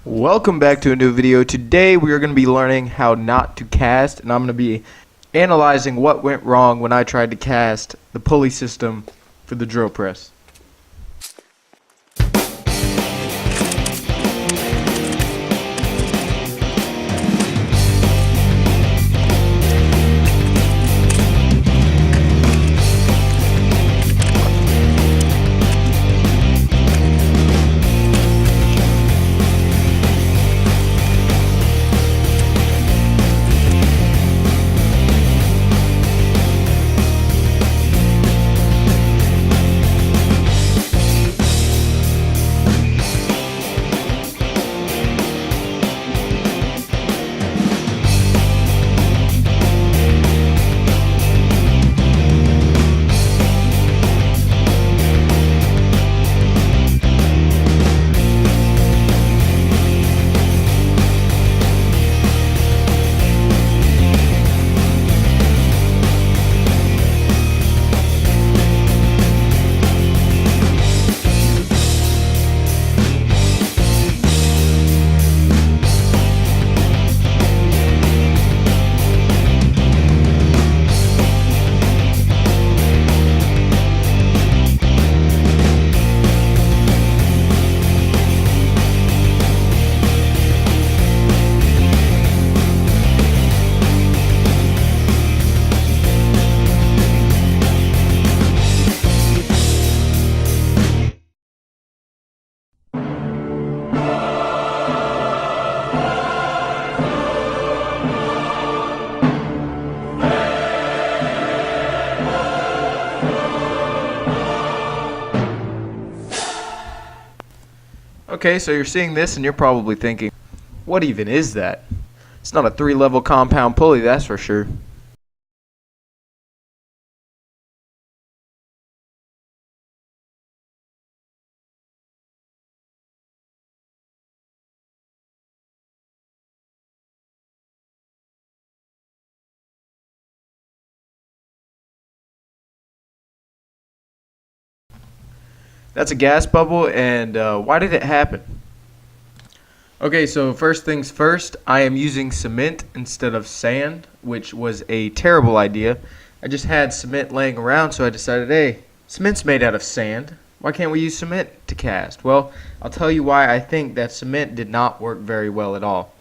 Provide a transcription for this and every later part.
Welcome back to a new video. Today we are going to be learning how not to cast, and I'm going to be analyzing what went wrong when I tried to cast the pulley system for the drill press. Okay, so you're seeing this and you're probably thinking, what even is that? It's not a 3-level compound pulley, that's for sure. That's a gas bubble, and why did it happen? Okay, so first things first, I am using cement instead of sand, which was a terrible idea. I just had cement laying around, so I decided, hey, cement's made out of sand. Why can't we use cement to cast? Well, I'll tell you why I think that cement did not work very well at all.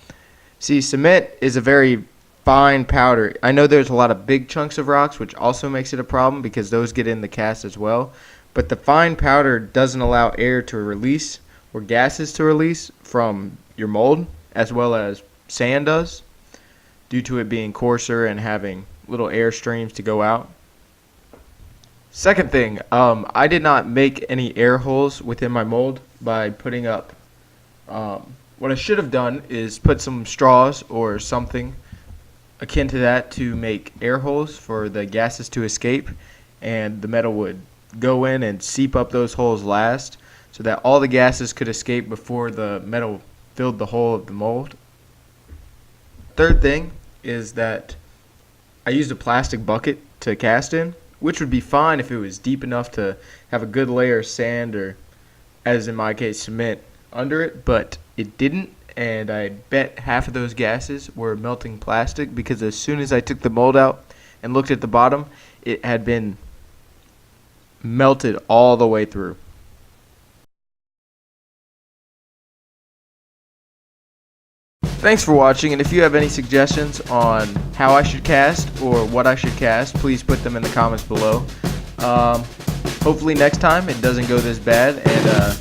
See, cement is a very fine powder. I know there's a lot of big chunks of rocks, which also makes it a problem because those get in the cast as well. But the fine powder doesn't allow air to release or gases to release from your mold as well as sand does, due to it being coarser and having little air streams to go out. Second thing, I did not make any air holes within my mold by putting up, what I should have done is put some straws or something akin to that to make air holes for the gases to escape, and the metal would go in and seep up those holes last so that all the gases could escape before the metal filled the hole of the mold. Third thing is that I used a plastic bucket to cast in, which would be fine if it was deep enough to have a good layer of sand or, as in my case, cement under it, but it didn't, and I bet half of those gases were melting plastic because as soon as I took the mold out and looked at the bottom, it had been melted all the way through. Thanks for watching, and if you have any suggestions on how I should cast or what I should cast, please put them in the comments below. Hopefully next time it doesn't go this bad, and